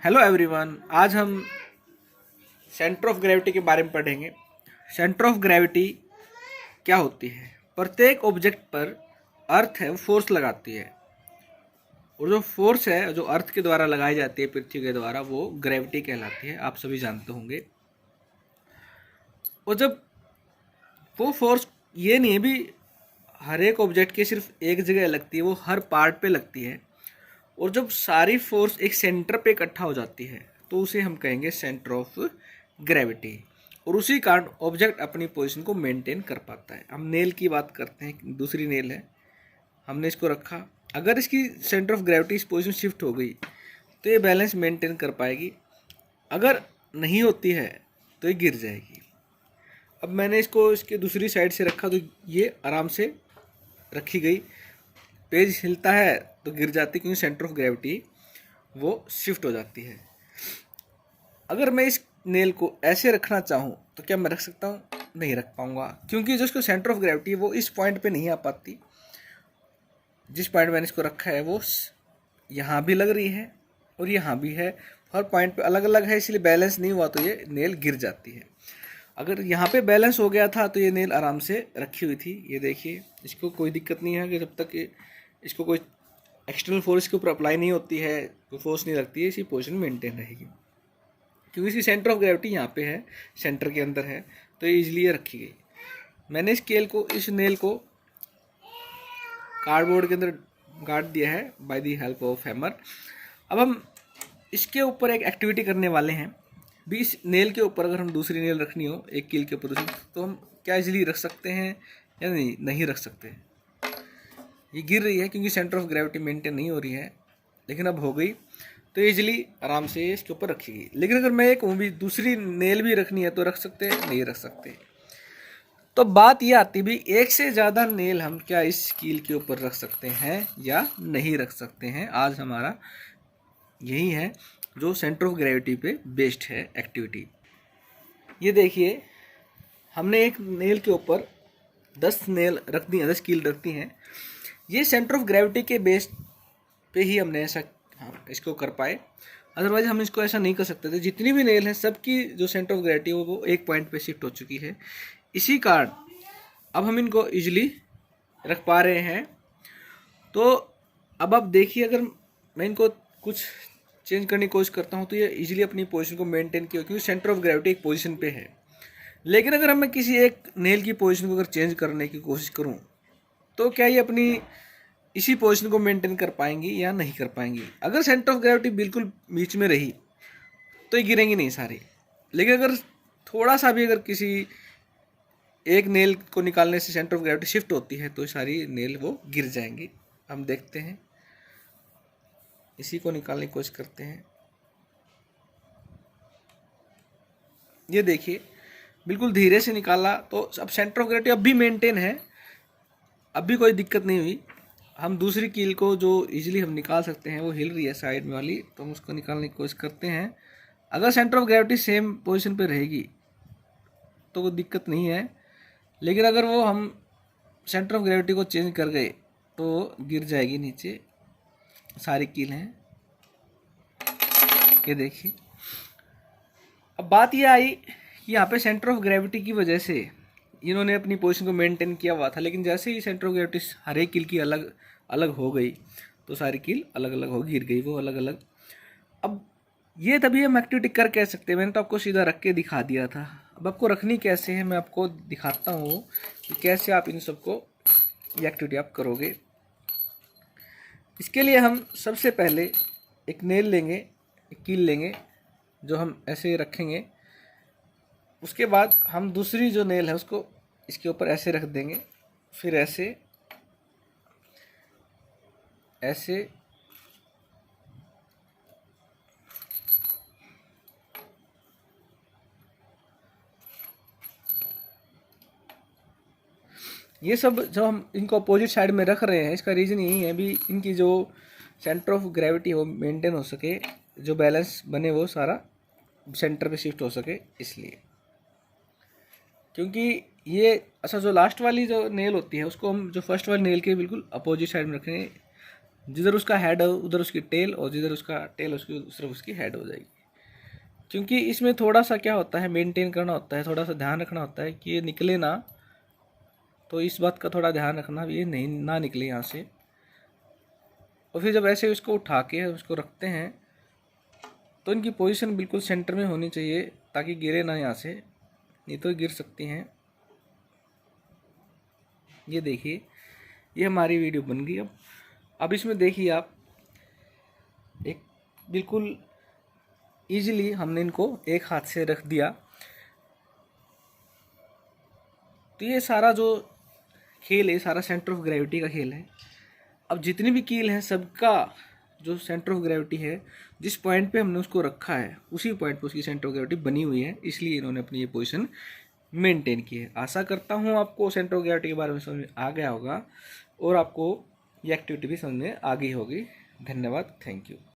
Hello everyone, आज हम centre of gravity के बारे में पढ़ेंगे। सेंटर ऑफ ग्रेविटी क्या होती है? प्रत्येक ऑब्जेक्ट पर अर्थ है वो फोर्स लगाती है, और जो फोर्स है जो अर्थ के द्वारा लगाई जाती है पृथ्वी के द्वारा, वो ग्रेविटी कहलाती है। आप सभी जानते होंगे। और जब वो फोर्स ये नहीं है भी हर एक ऑब्जेक्ट के सिर्फ एक जगह लगती है, वो हर पार्ट पे लगती है। और जब सारी फोर्स एक सेंटर पे इकट्ठा हो जाती है तो उसे हम कहेंगे सेंटर ऑफ ग्रेविटी, और उसी कारण ऑब्जेक्ट अपनी पोजीशन को मेंटेन कर पाता है। हम नेल की बात करते हैं, दूसरी नेल है, हमने इसको रखा, अगर इसकी सेंटर ऑफ ग्रेविटी इस पोजीशन शिफ्ट हो गई तो ये बैलेंस मेंटेन कर पाएगी, अगर नहीं होती है तो ये गिर जाएगी। अब मैंने इसको इसके दूसरी साइड से रखा तो ये आराम से रखी गई। पेज हिलता है तो गिर जाती है, क्योंकि सेंटर ऑफ ग्रेविटी वो शिफ्ट हो जाती है। अगर मैं इस नेल को ऐसे रखना चाहूँ तो क्या मैं रख सकता हूँ? नहीं रख पाऊंगा, क्योंकि जो इसको सेंटर ऑफ ग्रेविटी है वो इस पॉइंट पे नहीं आ पाती। जिस पॉइंट मैंने इसको रखा है वो यहाँ भी लग रही है और यहाँ भी है, हर पॉइंट पे अलग अलग है, इसलिए बैलेंस नहीं हुआ तो ये नेल गिर जाती है। अगर यहाँ पे बैलेंस हो गया था तो ये नेल आराम से रखी हुई थी। ये देखिए, इसको कोई दिक्कत नहीं है कि जब तक इसको कोई एक्सटर्नल फोर्स के ऊपर अप्लाई नहीं होती है, कोई फोर्स नहीं लगती है, इसी पोजीशन मेंटेन रहेगी, क्योंकि इसकी सेंटर ऑफ ग्रेविटी यहाँ पे है, सेंटर के अंदर है, तो ये इजीली रखी गई। मैंने इस नेल को कार्डबोर्ड के अंदर गाड़ दिया है by the help of hammer. अब हम इसके ऊपर एक एक्टिविटी करने वाले हैं। भी इस नेल के ऊपर अगर हम दूसरी नेल रखनी हो एक कील के ऊपर, तो हम क्या इजीली रख सकते हैं या नहीं रख सकते? ये गिर रही है क्योंकि सेंटर ऑफ ग्रेविटी मेंटेन नहीं हो रही है, लेकिन अब हो गई तो इजीली आराम से इसके ऊपर रखेगी। लेकिन अगर मैं एक भी दूसरी नेल भी रखनी है तो रख सकते हैं? नहीं रख सकते। तो बात ये आती भी एक से ज़्यादा नेल हम क्या इस कील के ऊपर रख सकते हैं या नहीं रख सकते हैं। आज हमारा यही है जो सेंटर ऑफ ग्रेविटी पे बेस्ड है एक्टिविटी। ये देखिए, हमने एक नेल के ऊपर 10 नेल रख दी हैं, 10 कील रखती हैं। ये सेंटर ऑफ ग्रेविटी के बेस पे ही हमने ऐसा इसको कर पाए, अदरवाइज हम इसको ऐसा नहीं कर सकते थे। जितनी भी नेल हैं सबकी जो सेंटर ऑफ ग्रेविटी है वो एक पॉइंट पे शिफ्ट हो चुकी है, इसी कारण अब हम इनको इजीली रख पा रहे हैं। तो अब आप देखिए, अगर मैं इनको कुछ चेंज करने की कोशिश करता हूँ तो ये इजीली अपनी पोजीशन को मेंटेन किया, क्योंकि सेंटर ऑफ ग्रेविटी एक पोजीशन पे है। लेकिन अगर मैं किसी एक नेल की पोजीशन को अगर चेंज करने की कोशिश करूँ तो क्या ये अपनी इसी पोजीशन को मेंटेन कर पाएंगी या नहीं कर पाएंगी? अगर सेंटर ऑफ ग्रेविटी बिल्कुल बीच में रही तो ये गिरेंगी नहीं सारी, लेकिन अगर थोड़ा सा भी अगर किसी एक नेल को निकालने से सेंटर ऑफ ग्रेविटी शिफ्ट होती है तो सारी नेल वो गिर जाएंगी। हम देखते हैं, इसी को निकालने की कोशिश करते हैं। ये देखिए, बिल्कुल धीरे से निकाला तो अब सेंटर ऑफ ग्रेविटी अब भी मेंटेन है, अब भी कोई दिक्कत नहीं हुई। हम दूसरी कील को जो इजीली हम निकाल सकते हैं, वो हिल रही है साइड में वाली, तो हम उसको निकालने की कोशिश करते हैं। अगर centre of gravity same position पे रहेगी तो कोई दिक्कत नहीं है, लेकिन अगर वो हम सेंटर ऑफ ग्रेविटी को चेंज कर गए तो गिर जाएगी नीचे। सारी कील हैं, ये देखिए। अब बात ये आई कि यहाँ पे सेंटर ऑफ ग्रेविटी की वजह से इन्होंने अपनी पोजीशन को मेंटेन किया हुआ था, लेकिन जैसे ही सेंटर ऑफ ग्रेविटी हर एक कील की अलग अलग हो गई तो सारी कील अलग अलग हो गिर गई, वो अलग अलग। अब ये तभी हम एक्टिविटी कर कह सकते हैं। मैंने तो आपको सीधा रख के दिखा दिया था, अब आपको रखनी कैसे है मैं आपको दिखाता हूँ कि कैसे आप इन सबको ये एक्टिविटी आप करोगे। इसके लिए हम सबसे पहले एक नेल लेंगे, एक कील लेंगे जो हम ऐसे रखेंगे। उसके बाद हम दूसरी जो नेल है उसको इसके ऊपर ऐसे रख देंगे, फिर ऐसे ऐसे ये सब जो हम इनको अपोजिट साइड में रख रहे हैं, इसका रीज़न यही है भी इनकी जो सेंटर ऑफ ग्रेविटी हो मेंटेन हो सके, जो बैलेंस बने वो सारा सेंटर पे शिफ्ट हो सके, इसलिए। क्योंकि ये अच्छा जो लास्ट वाली जो नेल होती है उसको हम जो फर्स्ट वाली नेल के बिल्कुल अपोजिट साइड में रखेंगे, जिधर उसका हेड हो उधर उसकी टेल, और जिधर उसका टेल उसकी सिर्फ उसकी हेड हो जाएगी। क्योंकि इसमें थोड़ा सा क्या होता है, मेंटेन करना होता है, थोड़ा सा ध्यान रखना होता है कि ये निकले ना, तो इस बात का थोड़ा ध्यान रखना, ये नहीं ना निकले यहाँ से। और फिर जब ऐसे उसको उठा के उसको रखते हैं तो इनकी पोजीशन बिल्कुल सेंटर में होनी चाहिए ताकि गिरे ना यहाँ से, नहीं तो गिर सकती हैं। ये देखिए, ये हमारी वीडियो बन गई। अब इसमें देखिए आप, एक बिल्कुल इजीली हमने इनको एक हाथ से रख दिया। तो ये सारा जो खेल है, सारा सेंटर ऑफ ग्रेविटी का खेल है। अब जितनी भी कील हैं सबका जो सेंटर ऑफ ग्रेविटी है, जिस पॉइंट पे हमने उसको रखा है उसी पॉइंट पे उसकी सेंटर ऑफ ग्रेविटी बनी हुई है, इसलिए इन्होंने अपनी ये पोजीशन मेंटेन की है। आशा करता हूँ आपको सेंटर ऑफ ग्रेविटी के बारे में समझ आ गया होगा और आपको ये एक्टिविटी भी समझ में आ गई होगी। धन्यवाद, थैंक यू।